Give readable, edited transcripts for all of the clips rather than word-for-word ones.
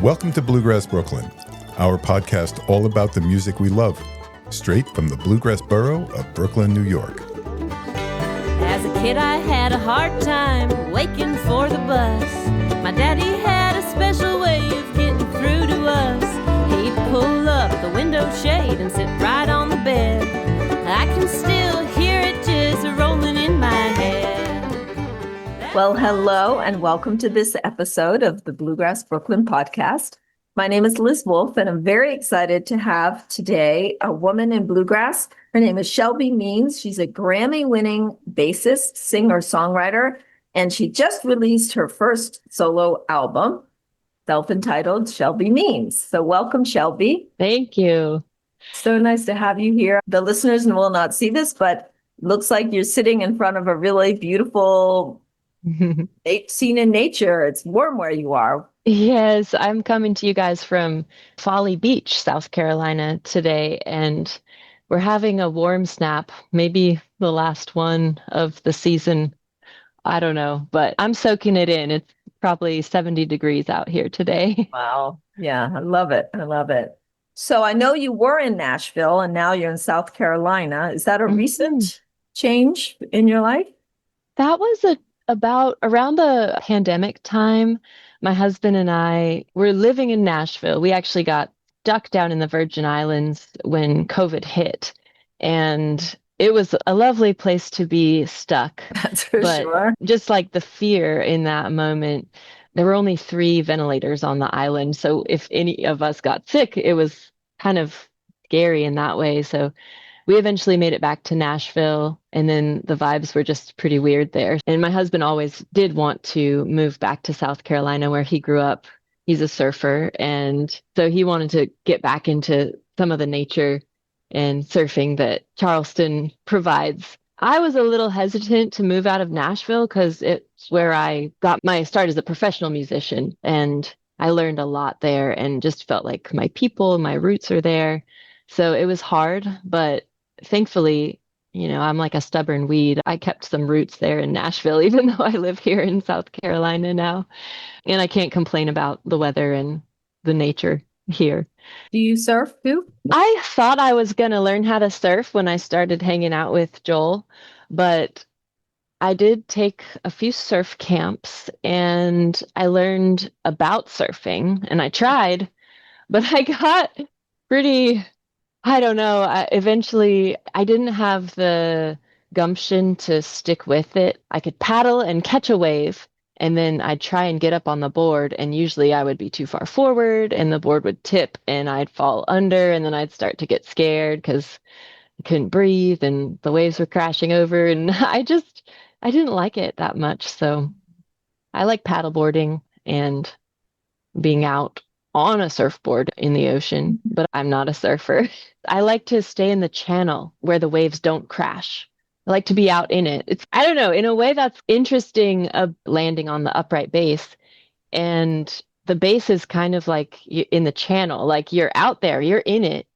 Welcome to Bluegrass Brooklyn, our podcast all about the music we love, straight from the Bluegrass borough of Brooklyn, New York. As a kid, I had a hard time waiting for the bus. My daddy had a special way of getting through to us. He'd pull up the window shade and sit right on the bed. I can still hear it just rolling in my head. Well, hello and welcome to this episode of the Bluegrass Brooklyn podcast. My name is Liz Wolfe, and I'm very excited to have today a woman in bluegrass. Her name is Shelby Means. She's a Grammy-winning bassist, singer, songwriter, and she just released her first solo album, self-entitled Shelby Means. So welcome, Shelby. Thank you. So nice to have you here. The listeners will not see this, but it looks like you're sitting in front of a really beautiful scene in nature. It's warm where you are. Yes, I'm coming to you guys from Folly Beach, South Carolina today, and we're having a warm snap, maybe the last one of the season. I don't know, but I'm soaking it in. It's probably 70 degrees out here today. Wow. Yeah, I love it. I love it. So I know you were in Nashville and now you're in South Carolina. Is that a recent change in your life? That was about around the pandemic time. My husband and I were living in Nashville. We actually got stuck down in the Virgin Islands when COVID hit. And it was a lovely place to be stuck. That's for sure. Just like the fear in that moment, there were only 3 ventilators on the island. So if any of us got sick, it was kind of scary in that way. So we eventually made it back to Nashville, and then the vibes were just pretty weird there. And my husband always did want to move back to South Carolina where he grew up. He's a surfer, and so he wanted to get back into some of the nature and surfing that Charleston provides. I was a little hesitant to move out of Nashville because it's where I got my start as a professional musician, and I learned a lot there and just felt like my people, my roots are there. So it was hard, but thankfully, I'm like a stubborn weed. I kept some roots there in Nashville, even though I live here in South Carolina now. And I can't complain about the weather and the nature here. Do you surf too? I thought I was going to learn how to surf when I started hanging out with Joel, but I did take a few surf camps and I learned about surfing and I tried, but I got pretty... I don't know. Eventually, I didn't have the gumption to stick with it. I could paddle and catch a wave, and then I'd try and get up on the board, and usually I would be too far forward, and the board would tip, and I'd fall under, and then I'd start to get scared because I couldn't breathe, and the waves were crashing over, and I didn't like it that much. So I like paddleboarding and being out on a surfboard in the ocean, but I'm not a surfer. I like to stay in the channel where the waves don't crash. I like to be out in it. I don't know, in a way that's interesting, landing on the upright bass. And the bass is kind of like in the channel, like you're out there, you're in it.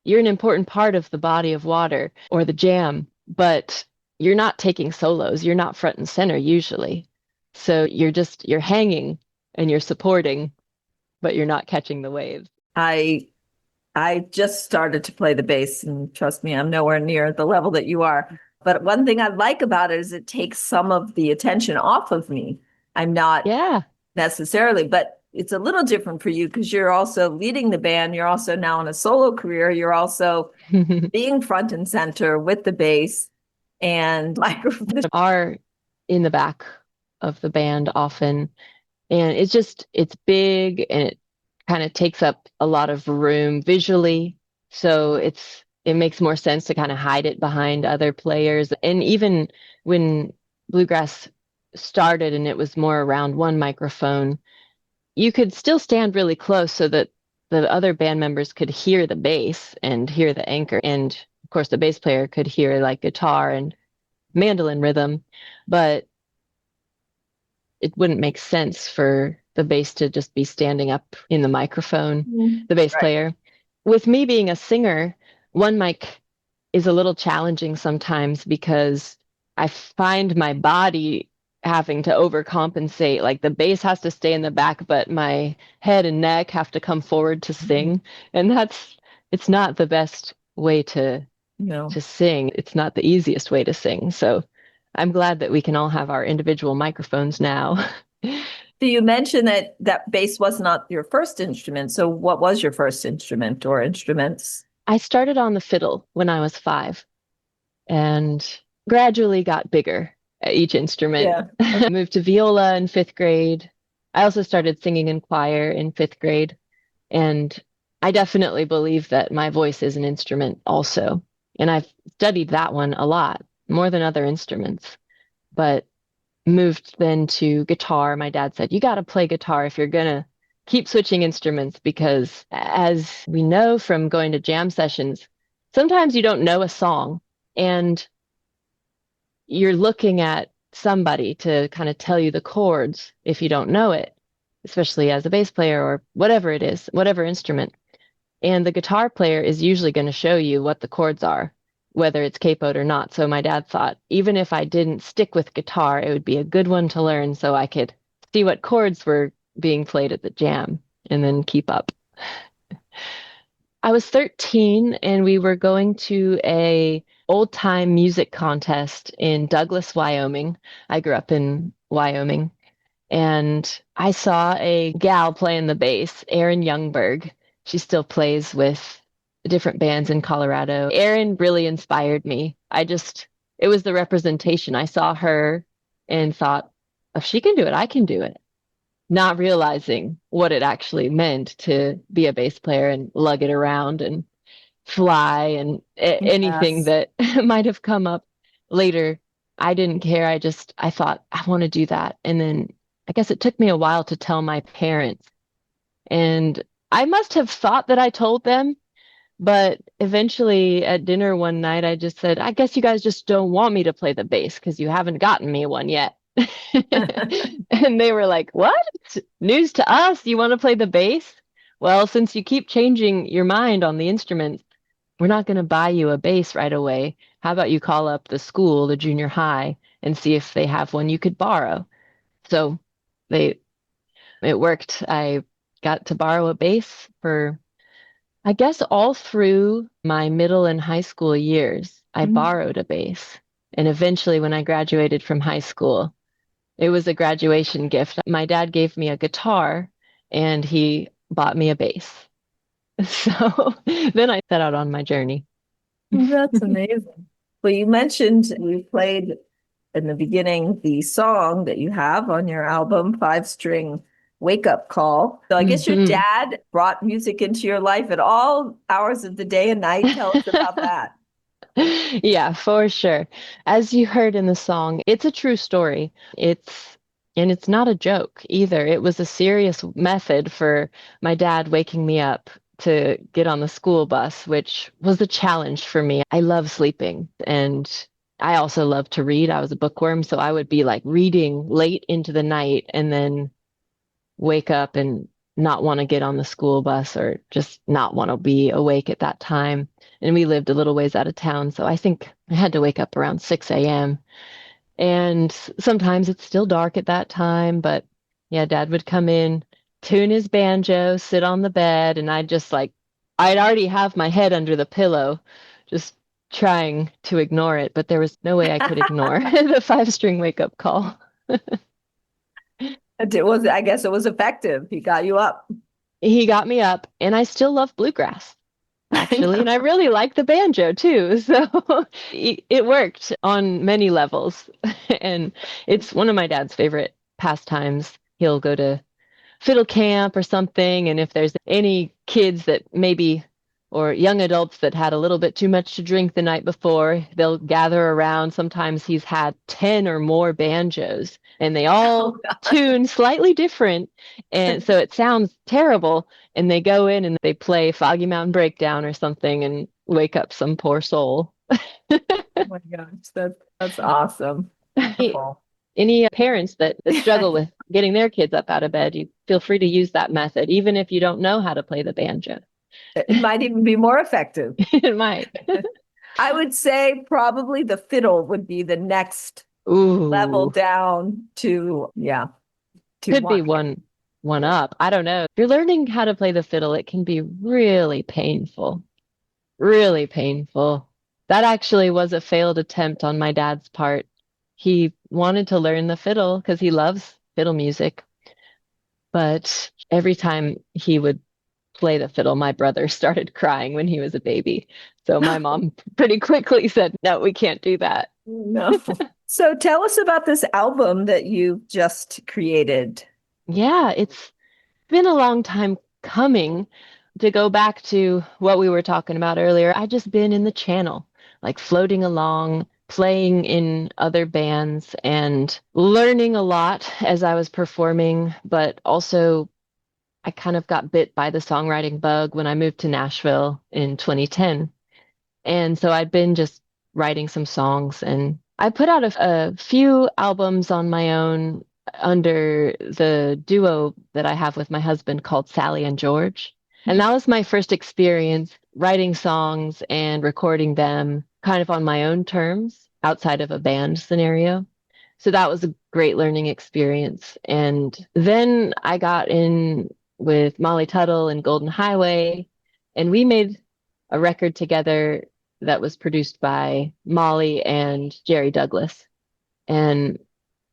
You're an important part of the body of water or the jam, but you're not taking solos. You're not front and center usually. So you're hanging and you're supporting, but you're not catching the waves. I just started to play the bass, and trust me, I'm nowhere near the level that you are. But one thing I like about it is it takes some of the attention off of me. I'm not necessarily, but it's a little different for you because you're also leading the band. You're also now in a solo career. You're also being front and center with the bass and microphones are in the back of the band often. And it's big and it kind of takes up a lot of room visually. So it makes more sense to kind of hide it behind other players. And even when bluegrass started and it was more around one microphone, you could still stand really close so that the other band members could hear the bass and hear the anchor. And of course, the bass player could hear like guitar and mandolin rhythm, but it wouldn't make sense for the bass to just be standing up in the microphone, the bass player. With me being a singer, one mic is a little challenging sometimes because I find my body having to overcompensate. Like the bass has to stay in the back, but my head and neck have to come forward to sing. And it's not the best way to sing. It's not the easiest way to sing. So I'm glad that we can all have our individual microphones now. So you mentioned that bass was not your first instrument. So what was your first instrument or instruments? I started on the fiddle when I was 5 and gradually got bigger at each instrument. Yeah. I moved to viola in 5th grade. I also started singing in choir in 5th grade. And I definitely believe that my voice is an instrument also. And I've studied that one a lot, more than other instruments. But moved then to guitar. My dad said, you got to play guitar if you're going to keep switching instruments, because as we know from going to jam sessions, sometimes you don't know a song and you're looking at somebody to kind of tell you the chords if you don't know it, especially as a bass player or whatever it is, whatever instrument. And the guitar player is usually going to show you what the chords are, whether it's capoed or not. So my dad thought, even if I didn't stick with guitar, it would be a good one to learn so I could see what chords were being played at the jam and then keep up. I was 13 and we were going to a old time music contest in Douglas, Wyoming. I grew up in Wyoming, and I saw a gal playing the bass, Erin Youngberg. She still plays with different bands in Colorado. Erin really inspired me. It was the representation. I saw her and thought, if she can do it, I can do it. Not realizing what it actually meant to be a bass player and lug it around and fly and anything that might have come up later. I didn't care. I thought, I want to do that. And then I guess it took me a while to tell my parents. And I must have thought that I told them, but eventually at dinner one night, I just said, I guess you guys just don't want me to play the bass because you haven't gotten me one yet. And they were like, what? News to us? You want to play the bass? Well, since you keep changing your mind on the instruments, we're not going to buy you a bass right away. How about you call up the school, the junior high, and see if they have one you could borrow? So it worked. I got to borrow a bass for, I guess, all through my middle and high school years. I borrowed a bass. And eventually, when I graduated from high school, it was a graduation gift. My dad gave me a guitar and he bought me a bass. So then I set out on my journey. That's amazing. Well, you mentioned we played in the beginning the song that you have on your album, 5-String Wake Up Call. So I guess your dad brought music into your life at all hours of the day and night. Tell us about that. Yeah, for sure. As you heard in the song, it's a true story. It's not a joke either. It was a serious method for my dad waking me up to get on the school bus, which was a challenge for me. I love sleeping and I also love to read. I was a bookworm, so I would be like reading late into the night and then wake up and not want to get on the school bus or just not want to be awake at that time. And we lived a little ways out of town, so I think I had to wake up around 6 a.m. And sometimes it's still dark at that time, but yeah, Dad would come in, tune his banjo, sit on the bed, and I'd already have my head under the pillow, just trying to ignore it, but there was no way I could ignore the 5-string wake-up call. I guess it was effective. He got you up. He got me up, and I still love bluegrass, actually, and I really like the banjo too. So it worked on many levels, and it's one of my dad's favorite pastimes. He'll go to fiddle camp or something, and if there's any kids that maybe or young adults that had a little bit too much to drink the night before, they'll gather around. Sometimes he's had 10 or more banjos and they all tune slightly different. And so it sounds terrible. And they go in and they play Foggy Mountain Breakdown or something and wake up some poor soul. Oh my gosh, that's awesome. Any parents that struggle with getting their kids up out of bed, you feel free to use that method, even if you don't know how to play the banjo. It might even be more effective. It might. I would say probably the fiddle would be the next level Ooh, down to, yeah, to could be one. one up. I don't know. If you're learning how to play the fiddle, it can be really painful. Really painful. That actually was a failed attempt on my dad's part. He wanted to learn the fiddle because he loves fiddle music, but every time he would play the fiddle, my brother started crying when he was a baby. So my mom pretty quickly said, "No, we can't do that." No. So tell us about this album that you just created. Yeah, it's been a long time coming. To go back to what we were talking about earlier, I just been in the channel, like floating along, playing in other bands and learning a lot as I was performing, but also I kind of got bit by the songwriting bug when I moved to Nashville in 2010. And so I'd been just writing some songs, and I put out a few albums on my own under the duo that I have with my husband called Sally and George. And that was my first experience writing songs and recording them kind of on my own terms outside of a band scenario. So that was a great learning experience. And then I got in with Molly Tuttle and Golden Highway, and we made a record together that was produced by Molly and Jerry Douglas. And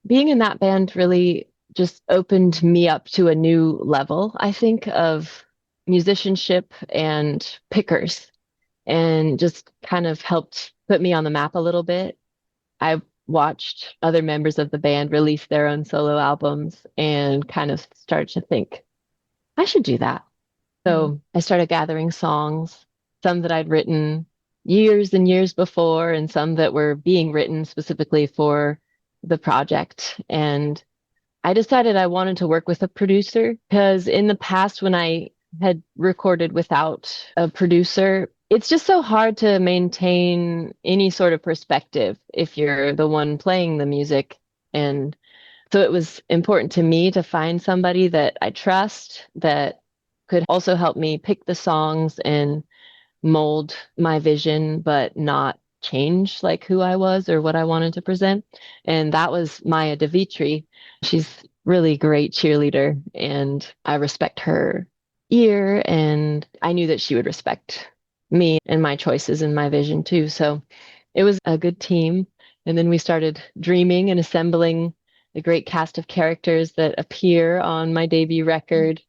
being in that band really just opened me up to a new level, I think, of musicianship and pickers, and just kind of helped put me on the map a little bit. I watched other members of the band release their own solo albums and kind of started to think, I should do that. Mm. So I started gathering songs, some that I'd written years and years before, and some that were being written specifically for the project. And I decided I wanted to work with a producer because in the past, when I had recorded without a producer, it's just so hard to maintain any sort of perspective if you're the one playing the music. And so it was important to me to find somebody that I trust that could also help me pick the songs and mold my vision, but not change like who I was or what I wanted to present. And that was Maya DeVitri. She's really great cheerleader, and I respect her ear, and I knew that she would respect me and my choices and my vision too. So it was a good team. And then we started dreaming and assembling the great cast of characters that appear on my debut record.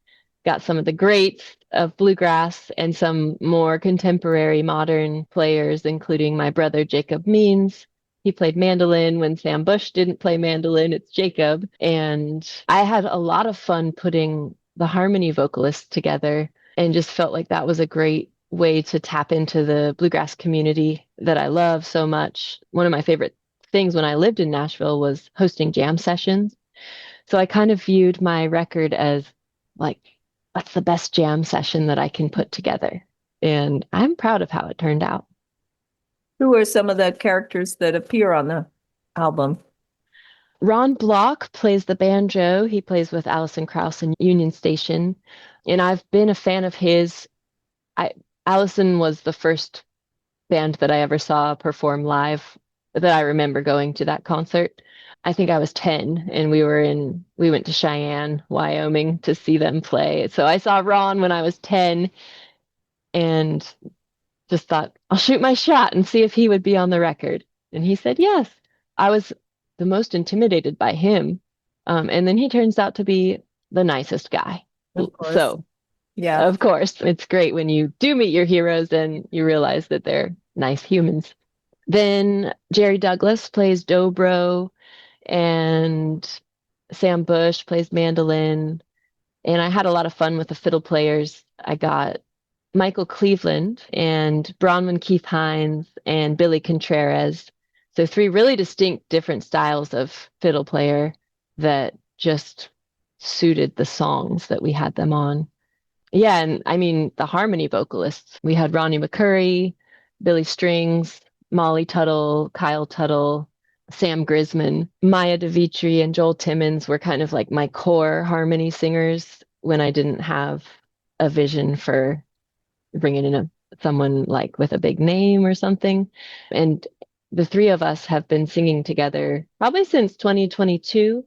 Got some of the greats of bluegrass and some more contemporary modern players, including my brother Jacob Means. He played mandolin when Sam Bush didn't play mandolin. It's Jacob. And I had a lot of fun putting the harmony vocalists together and just felt like that was a great way to tap into the bluegrass community that I love so much. One of my favorite things when I lived in Nashville was hosting jam sessions. So I kind of viewed my record as like, what's the best jam session that I can put together? And I'm proud of how it turned out. Who are some of the characters that appear on the album? Ron Block plays the banjo. He plays with Alison Krauss in Union Station. And I've been a fan of his. I Allison was the first band that I ever saw perform live that I remember going to that concert. I think I was 10 and we went to Cheyenne, Wyoming to see them play. So I saw Ron when I was 10 and just thought, I'll shoot my shot and see if he would be on the record. And he said yes. I was the most intimidated by him. And then he turns out to be the nicest guy. Of course. So, Yeah. of course, it's great when you do meet your heroes and you realize that they're nice humans. Then Jerry Douglas plays dobro, and Sam Bush plays mandolin. And I had a lot of fun with the fiddle players. I got Michael Cleveland and Bronwyn Keith Hines and Billy Contreras. So three really distinct different styles of fiddle player that just suited the songs that we had them on. Yeah, and I mean the harmony vocalists. We had Ronnie McCurry, Billy Strings, Molly Tuttle, Kyle Tuttle, Sam Grisman, Maya DeVitri, and Joel Timmons were kind of like my core harmony singers when I didn't have a vision for bringing in someone like with a big name or something. And the three of us have been singing together probably since 2022.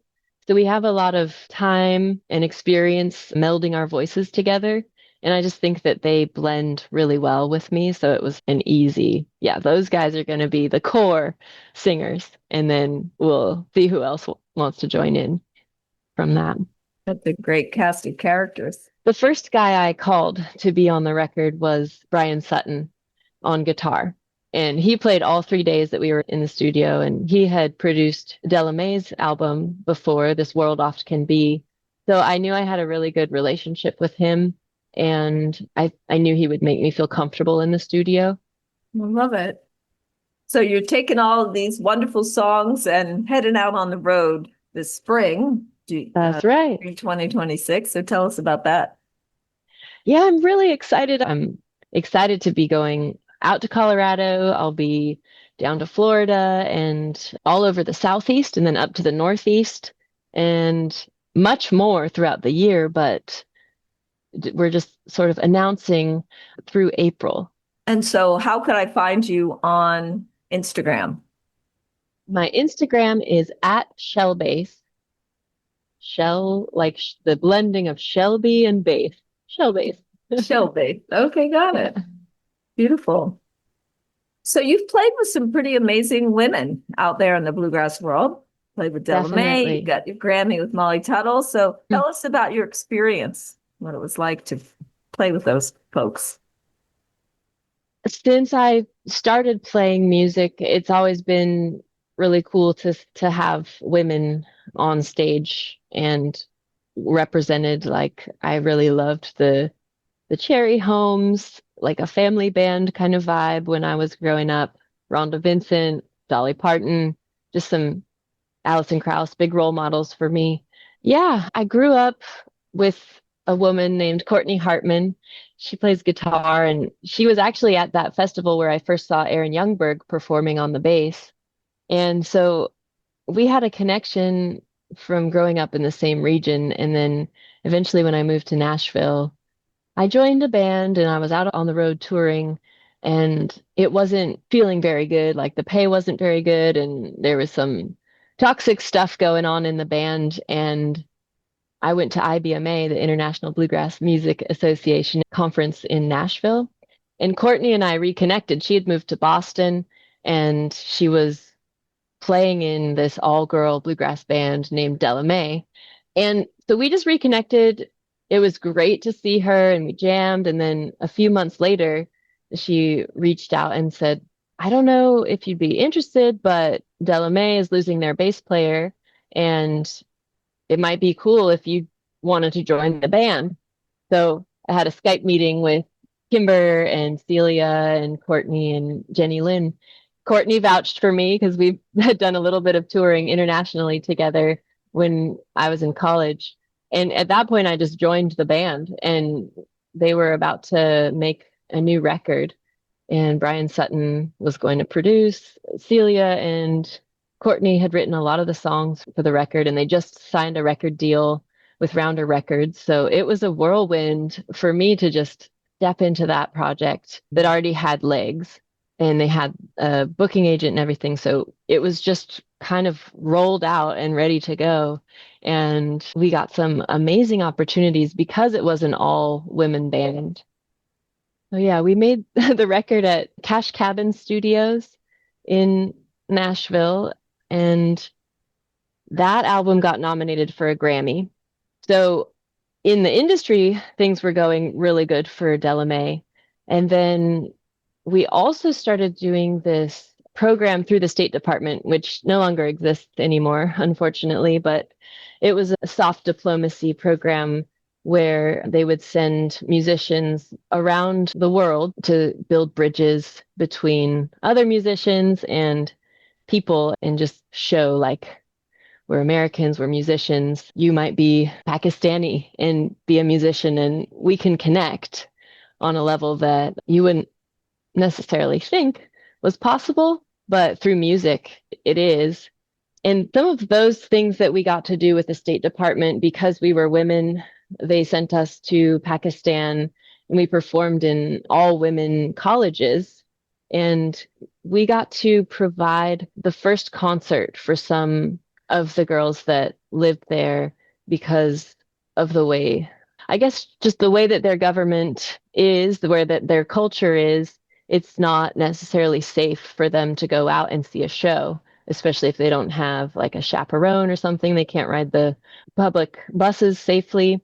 So we have a lot of time and experience melding our voices together. And I just think that they blend really well with me. So it was an easy, yeah, those guys are going to be the core singers. And then we'll see who else wants to join in from that. That's a great cast of characters. The first guy I called to be on the record was Brian Sutton on guitar. And he played all 3 days that we were in the studio. And he had produced Della Mae's album before, This World Oft Can Be. So I knew I had a really good relationship with him. And I knew he would make me feel comfortable in the studio. I love it. So you're taking all of these wonderful songs and heading out on the road this spring. That's right. 2026. So tell us about that. Yeah, I'm really excited. I'm excited to be going out to Colorado. I'll be down to Florida and all over the Southeast and then up to the Northeast and much more throughout the year. But we're just sort of announcing through April. And so how could I find you on Instagram? My Instagram is at Shellbass. Shell, like the blending of Shelby and bass. Shellbass. Shelby. Okay, got it. Beautiful. So you've played with some pretty amazing women out there in the bluegrass world. Played with Della Mae, you got your Grammy with Molly Tuttle. So tell us about your experience, what it was like to play with those folks. Since I started playing music, it's always been really cool to have women on stage and represented. Like I really loved the Cherry Homes, like a family band kind of vibe when I was growing up. Rhonda Vincent, Dolly Parton, just some Alison Krauss, big role models for me. Yeah, I grew up with a woman named Courtney Hartman. She plays guitar, and she was actually at that festival where I first saw Aaron Youngberg performing on the bass. And so we had a connection from growing up in the same region. And then eventually when I moved to Nashville, I joined a band and I was out on the road touring, and it wasn't feeling very good. Like the pay wasn't very good, and there was some toxic stuff going on in the band. And I went to IBMA, the International Bluegrass Music Association conference in Nashville. And Courtney and I reconnected. She had moved to Boston and she was playing in this all-girl bluegrass band named Della Mae. And so we just reconnected. It was great to see her and we jammed. And then a few months later, she reached out and said, I don't know if you'd be interested, but Della Mae is losing their bass player and it might be cool if you wanted to join the band. So I had a Skype meeting with Kimber and Celia and Courtney and Jenny Lynn. Courtney vouched for me because we had done a little bit of touring internationally together when I was in college. And at that point, I just joined the band and they were about to make a new record. And Brian Sutton was going to produce. Celia and Courtney had written a lot of the songs for the record, and they just signed a record deal with Rounder Records. So it was a whirlwind for me to just step into that project that already had legs, and they had a booking agent and everything. So it was just kind of rolled out and ready to go. And we got some amazing opportunities because it was an all women band. So yeah, we made the record at Cash Cabin Studios in Nashville, and that album got nominated for a Grammy. So in the industry, things were going really good for Della Mae. And then we also started doing this program through the State Department, which no longer exists anymore, unfortunately, but it was a soft diplomacy program where they would send musicians around the world to build bridges between other musicians and people and just show like we're Americans, we're musicians. You might be Pakistani and be a musician, and we can connect on a level that you wouldn't necessarily think was possible, but through music, it is. And some of those things that we got to do with the State Department, because we were women, they sent us to Pakistan and we performed in all women colleges. And we got to provide the first concert for some of the girls that lived there because of the way, I guess, just the way that their government is, the way that their culture is. It's not necessarily safe for them to go out and see a show, especially if they don't have like a chaperone or something. They can't ride the public buses safely.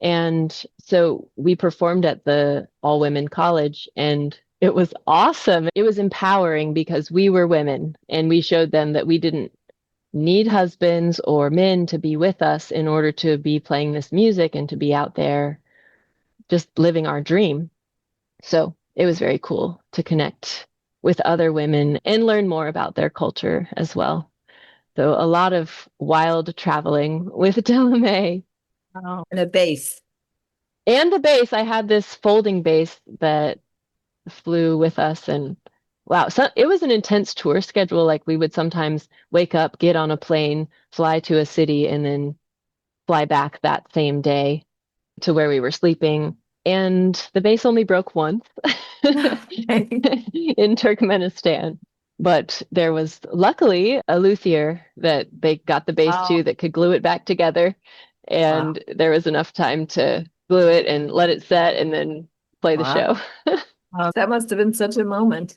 And so we performed at the all-women college, and it was awesome. It was empowering because we were women, and we showed them that we didn't need husbands or men to be with us in order to be playing this music and to be out there just living our dream. So it was very cool to connect with other women and learn more about their culture as well. So a lot of wild traveling with Delamay. Wow. And a bass. And the bass. I had this folding bass that flew with us, and wow, so it was an intense tour schedule. Like we would sometimes wake up, get on a plane, fly to a city, and then fly back that same day to where we were sleeping. And the bass only broke once in Turkmenistan. But there was luckily a luthier that they got the bass to that could glue it back together. And there was enough time to glue it and let it set and then play the show. That must have been such a moment.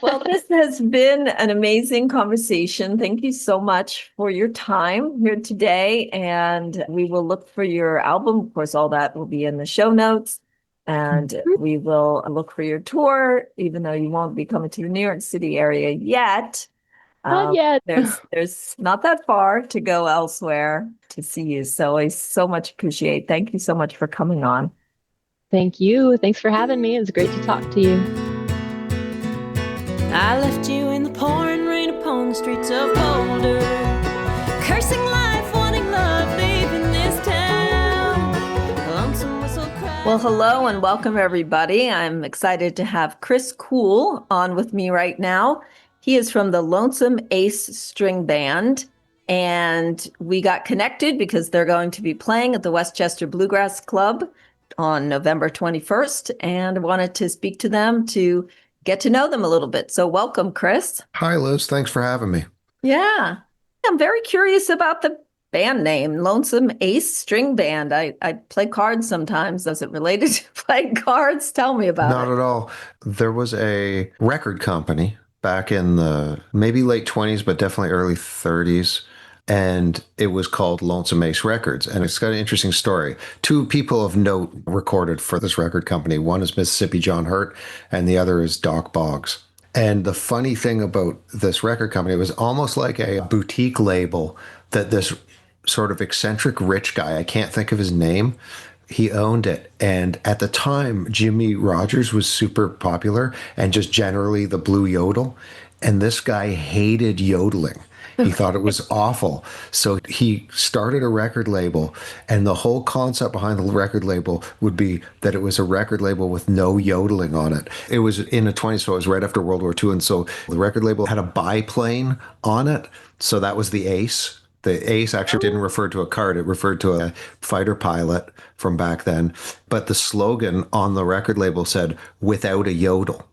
Well, this has been an amazing conversation. Thank you so much for your time here today. And we will look for your album. Of course, all that will be in the show notes. And we will look for your tour, even though you won't be coming to the New York City area yet. Not yet. There's not that far to go elsewhere to see you. So I so much appreciate. Thank you so much for coming on. Thank you. Thanks for having me. It was great to talk to you. I left you in the pouring rain upon the streets of Boulder, cursing life, wanting love, leaving this town. The lonesome whistle cries. Well, hello and welcome, everybody. I'm excited to have Chris Coole on with me right now. He is from the Lonesome Ace String Band, and we got connected because they're going to be playing at the Westchester Bluegrass Club on November 21st, and I wanted to speak to them to get to know them a little bit. So welcome, Chris. Hi, Liz. Thanks for having me. Yeah. I'm very curious about the band name, Lonesome Ace String Band. I play cards sometimes. Does it related to playing cards? Tell me about it. Not at all. There was a record company back in the maybe late 20s, but definitely early 30s. And it was called Lonesome Ace Records. And it's got an interesting story. Two people of note recorded for this record company. One is Mississippi John Hurt, and the other is Doc Boggs. And the funny thing about this record company, it was almost like a boutique label that this sort of eccentric rich guy, I can't think of his name, he owned it. And at the time, Jimmy Rogers was super popular, and just generally the blue yodel. And this guy hated yodeling. He thought it was awful. So he started a record label, and the whole concept behind the record label would be that it was a record label with no yodeling on it. It was in the 20s, so it was right after World War II. And so the record label had a biplane on it. So that was the Ace. The Ace actually didn't refer to a card. It referred to a fighter pilot from back then. But the slogan on the record label said, "Without a yodel."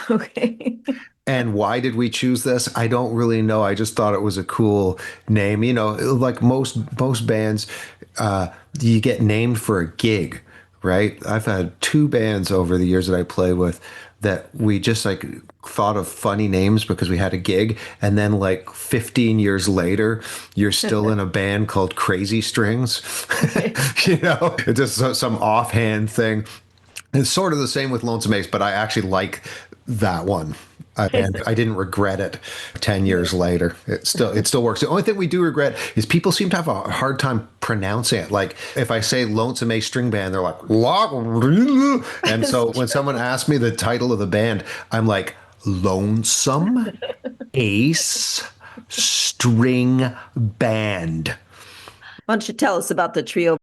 Okay. And why did we choose this? I don't really know. I just thought it was a cool name. You know, like most bands, you get named for a gig, right? I've had two bands over the years that I play with that we just like thought of funny names because we had a gig. And then like 15 years later, you're still in a band called Crazy Strings. You know, it's just some offhand thing. It's sort of the same with Lonesome Ace, but I actually like that one. And I didn't regret it 10 years later. It still works. The only thing we do regret is people seem to have a hard time pronouncing it. Like if I say Lonesome Ace String Band, they're like, and so when someone asks me the title of the band, I'm like, Lonesome Ace String Band. Why don't you tell us about the trio?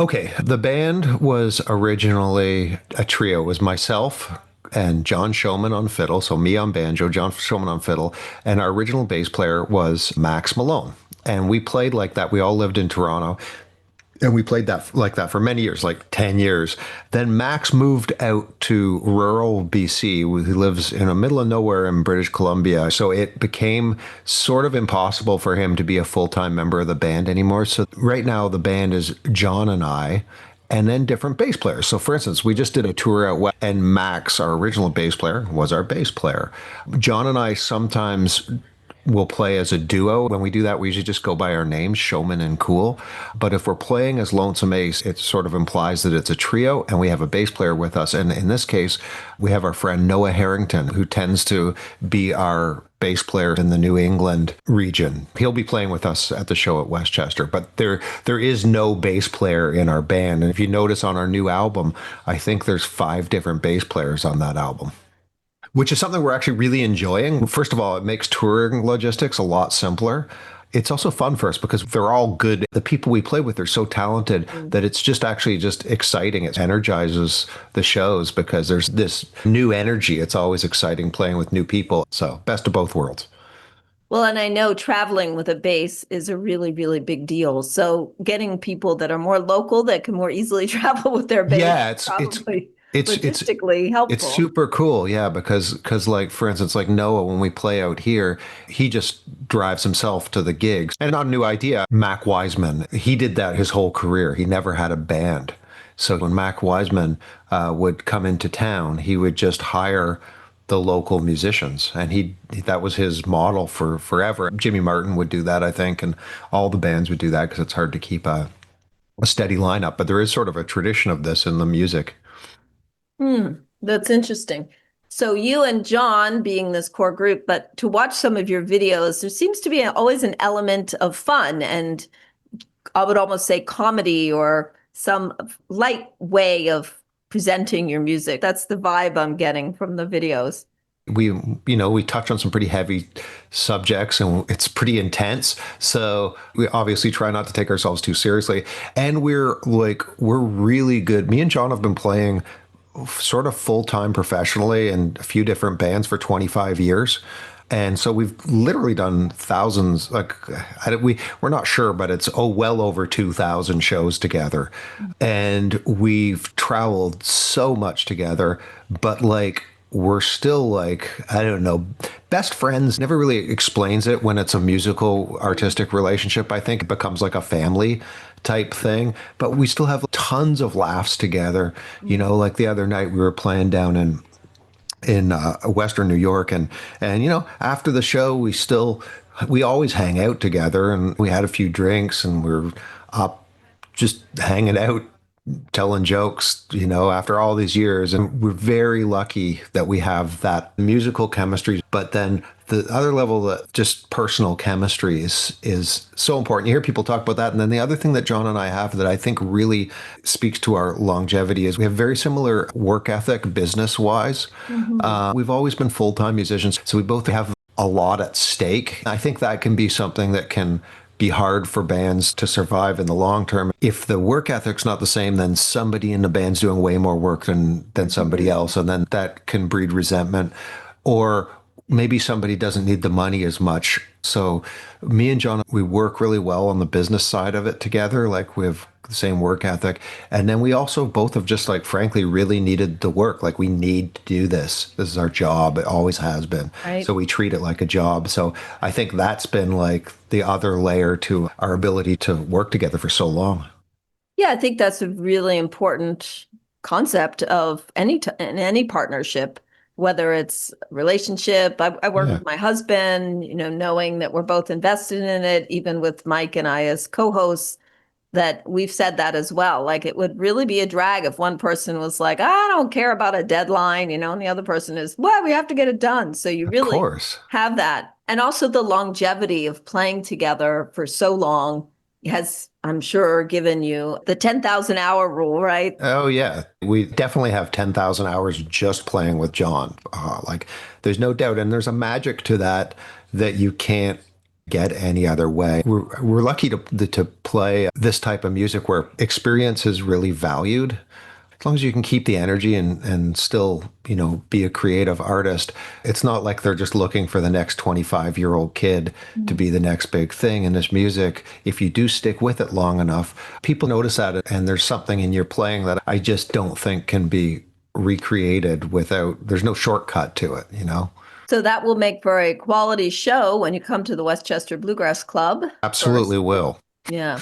Okay, the band was originally a trio. It was myself and John Showman on fiddle, so me on banjo, John Showman on fiddle, and our original bass player was Max Malone. And we played like that. We all lived in Toronto. And we played that like that for many years, like 10 years. Then Max moved out to rural BC. He lives in the middle of nowhere in British Columbia. So it became sort of impossible for him to be a full-time member of the band anymore. So right now the band is John and I, and then different bass players. So for instance, we just did a tour out west, and Max, our original bass player, was our bass player. John and I sometimes we'll play as a duo. When we do that, we usually just go by our names, Showman and Coole. But if we're playing as Lonesome Ace, it sort of implies that it's a trio and we have a bass player with us. And in this case, we have our friend Noah Harrington, who tends to be our bass player in the New England region. He'll be playing with us at the show at Westchester, but there is no bass player in our band. And if you notice on our new album, I think there's 5 different bass players on that album, which is something we're actually really enjoying. First of all, it makes touring logistics a lot simpler. It's also fun for us because they're all good. The people we play with are so talented that it's just actually just exciting. It energizes the shows because there's this new energy. It's always exciting playing with new people. So best of both worlds. Well, and I know traveling with a bass is a really, really big deal. So getting people that are more local that can more easily travel with their bass Yeah, is probably it's logistically helpful. It's super cool, yeah, because like for instance, like Noah, when we play out here, he just drives himself to the gigs. And not a new idea, Mac Wiseman, he did that his whole career. He never had a band. So when Mac Wiseman would come into town, he would just hire the local musicians, and that was his model for forever. Jimmy Martin would do that, I think, and all the bands would do that because it's hard to keep a steady lineup. But there is sort of a tradition of this in the music. That's interesting. So you and John being this core group, but to watch some of your videos, there seems to be always an element of fun, and I would almost say comedy or some light way of presenting your music. That's the vibe I'm getting from the videos. We touch on some pretty heavy subjects and it's pretty intense. So we obviously try not to take ourselves too seriously. And we're really good. Me and John have been playing sort of full-time professionally in a few different bands for 25 years. And so we've literally done thousands, we're not sure, but it's well over 2,000 shows together. And we've traveled so much together, but we're still I don't know, best friends. Never really explains it when it's a musical artistic relationship. I think it becomes like a family type thing, but we still have tons of laughs together. Like the other night we were playing down in Western New York, and after the show we always hang out together, and we had a few drinks and we're up just hanging out telling jokes, after all these years. And we're very lucky that we have that musical chemistry. But then the other level, that just personal chemistry is so important. You hear people talk about that. And then the other thing that John and I have that I think really speaks to our longevity is we have very similar work ethic business-wise. We've always been full-time musicians, so we both have a lot at stake. I think that can be something that can be hard for bands to survive in the long term. If the work ethic's not the same, then somebody in the band's doing way more work than somebody else, and then that can breed resentment. Or maybe somebody doesn't need the money as much. So me and John, we work really well on the business side of it together. We have the same work ethic. And then we also both have just frankly, really needed the work. We need to do this. This is our job. It always has been. Right. So we treat it like a job. So I think that's been the other layer to our ability to work together for so long. Yeah, I think that's a really important concept of in any partnership, whether it's relationship. I work with my husband, knowing that we're both invested in it, even with Mike and I as co-hosts, that we've said that as well. It would really be a drag if one person was I don't care about a deadline, and the other person is, well, we have to get it done. So you really have that. And also the longevity of playing together for so long has, I'm sure, given you the 10,000 hour rule, right? Oh, yeah. We definitely have 10,000 hours just playing with John. There's no doubt. And there's a magic to that you can't get any other way. We're lucky to play this type of music where experience is really valued. as long as you can keep the energy and still, be a creative artist, it's not like they're just looking for the next 25-year-old kid to be the next big thing in this music. If you do stick with it long enough, people notice that, and there's something in your playing that I just don't think can be recreated there's no shortcut to it, So that will make for a quality show when you come to the Westchester Bluegrass Club. Absolutely will. Yeah.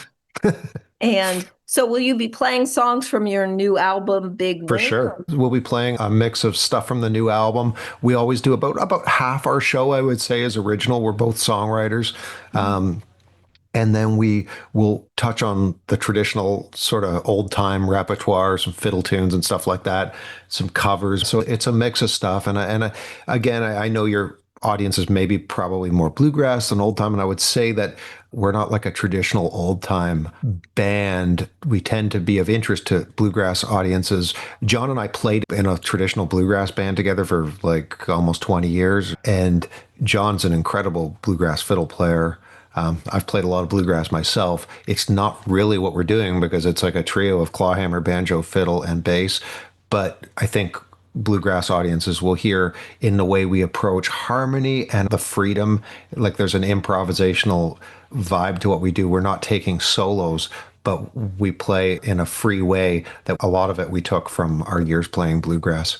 And so will you be playing songs from your new album, Big For Win? sure. We'll be playing a mix of stuff from the new album. We always do about half our show, I would say, is original. We're both songwriters. And then we will touch on the traditional sort of old time repertoire, some fiddle tunes and stuff like that, some covers. So it's a mix of stuff. Again, I know your audience is maybe probably more bluegrass than old time. And I would say that we're not like a traditional old time band. We tend to be of interest to bluegrass audiences. John and I played in a traditional bluegrass band together for like almost 20 years. And John's an incredible bluegrass fiddle player. I've played a lot of bluegrass myself. It's not really what we're doing because it's like a trio of clawhammer, banjo, fiddle, and bass. But I think bluegrass audiences will hear in the way we approach harmony and the freedom. Like there's an improvisational vibe to what we do. We're not taking solos, but we play in a free way that a lot of it we took from our years playing bluegrass.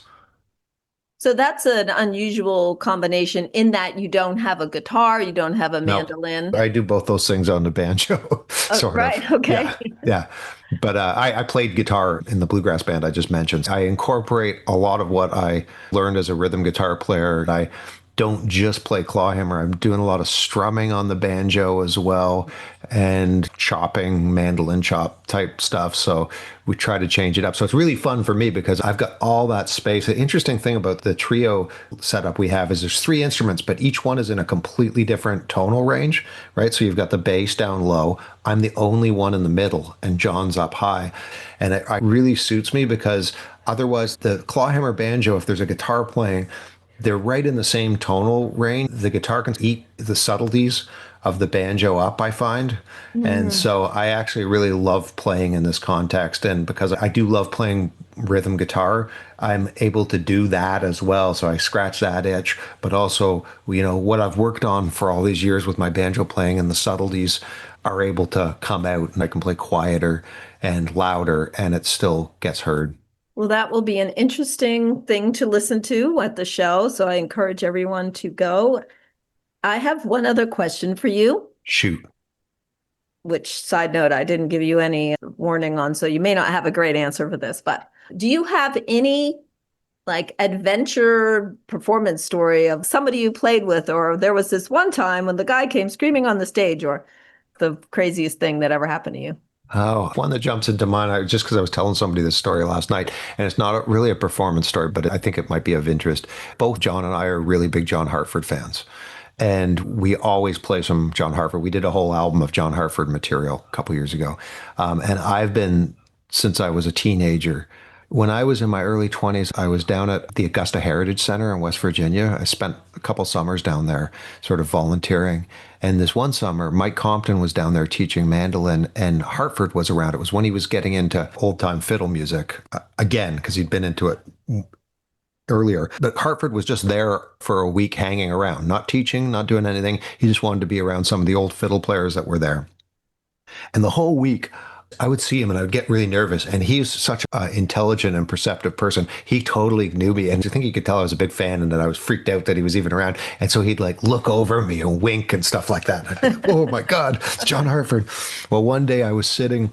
So that's an unusual combination in that you don't have a guitar, you don't have a mandolin. No, I do both those things on the banjo, sort right, of. okay. Yeah. But I played guitar in the bluegrass band I just mentioned. I incorporate a lot of what I learned as a rhythm guitar player. I don't just play clawhammer. I'm doing a lot of strumming on the banjo as well and chopping, mandolin chop type stuff. So we try to change it up. So it's really fun for me because I've got all that space. The interesting thing about the trio setup we have is there's 3 instruments, but each one is in a completely different tonal range, right? So you've got the bass down low. I'm the only one in the middle and John's up high. And it really suits me because otherwise the clawhammer banjo, if there's a guitar playing, they're right in the same tonal range. The guitar can eat the subtleties of the banjo up, I find. And so I actually really love playing in this context. And because I do love playing rhythm guitar, I'm able to do that as well. So I scratch that itch, but also, what I've worked on for all these years with my banjo playing and the subtleties are able to come out, and I can play quieter and louder and it still gets heard. Well, that will be an interesting thing to listen to at the show. So I encourage everyone to go. I have one other question for you. Shoot. Which, side note, I didn't give you any warning on, so you may not have a great answer for this, but do you have any like adventure performance story of somebody you played with, or there was this one time when the guy came screaming on the stage, or the craziest thing that ever happened to you? Oh, one that jumps into mind, just because I was telling somebody this story last night, and it's not really a performance story, but I think it might be of interest. Both John and I are really big John Hartford fans, and we always play some John Hartford. We did a whole album of John Hartford material a couple years ago, and I've been, since I was a teenager. When I was in my early 20s, I was down at the Augusta Heritage Center in West Virginia. I spent a couple summers down there sort of volunteering. And this one summer, Mike Compton was down there teaching mandolin and Hartford was around. It was when he was getting into old time fiddle music again, because he'd been into it earlier. But Hartford was just there for a week hanging around, not teaching, not doing anything. He just wanted to be around some of the old fiddle players that were there. And the whole week, I would see him and I would get really nervous. And he's such an intelligent and perceptive person. He totally knew me. And I think he could tell I was a big fan and that I was freaked out that he was even around. And so he'd like look over me and wink and stuff like that. And I'd go, oh my God, it's John Hartford. Well, one day I was sitting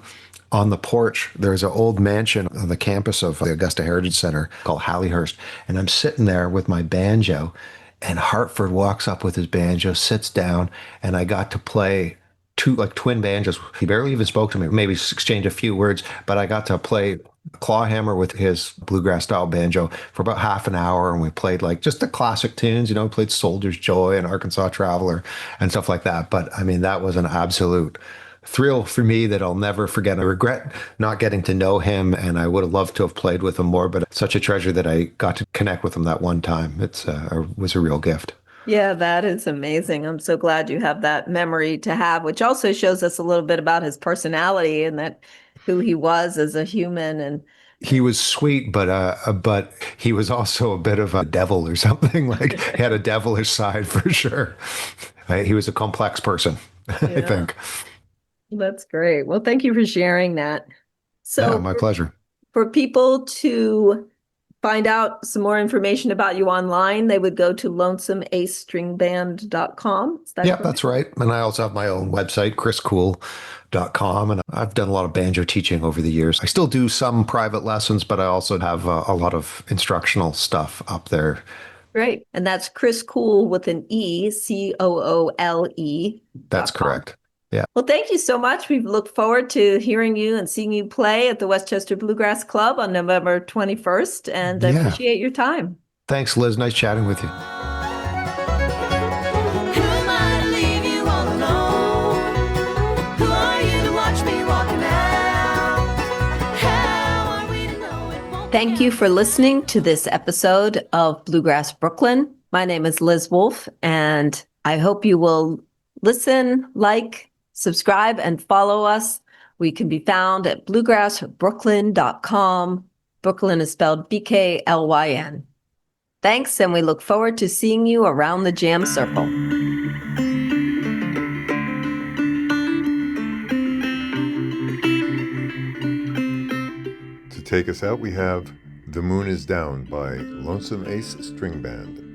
on the porch. There's an old mansion on the campus of the Augusta Heritage Center called Halliehurst. And I'm sitting there with my banjo and Hartford walks up with his banjo, sits down, and I got to play two like twin banjos. He barely even spoke to me, maybe exchanged a few words, but I got to play clawhammer with his bluegrass style banjo for about half an hour. And we played like just the classic tunes, we played Soldier's Joy and Arkansas Traveler and stuff like that. But I mean, that was an absolute thrill for me that I'll never forget. I regret not getting to know him and I would have loved to have played with him more, but it's such a treasure that I got to connect with him that one time. It was a real gift. Yeah, that is amazing. I'm so glad you have that memory to have, which also shows us a little bit about his personality and that who he was as a human. And He was sweet, but he was also a bit of a devil or something. Like he had a devilish side for sure. He was a complex person, I Yeah, think. that's great. Well, thank you for sharing that. Yeah, So my pleasure. for people to find out some more information about you online, they would go to lonesomeacestringband.com. Is that Yeah, correct? that's right. And I also have my own website, chriscoole.com. And I've done a lot of banjo teaching over the years. I still do some private lessons, but I also have a lot of instructional stuff up there. Great. And that's Chris Coole with an E, That's COOLE.com. correct. Yeah. Well, thank you so much. We look forward to hearing you and seeing you play at the Westchester Bluegrass Club on November 21st. And I Yeah. appreciate your time. Thanks, Liz. Nice chatting with you. Who am I to leave you all alone? Who are you to watch me walking out? How are we to know it won't Thank you for listening to this episode of Bluegrass Brooklyn. My name is Liz Wolfe, and I hope you will listen, like, subscribe, and follow us. We can be found at bluegrassbrooklyn.com. Brooklyn is spelled BKLYN. Thanks, and we look forward to seeing you around the jam circle. To take us out, we have The Moon is Down by Lonesome Ace String Band.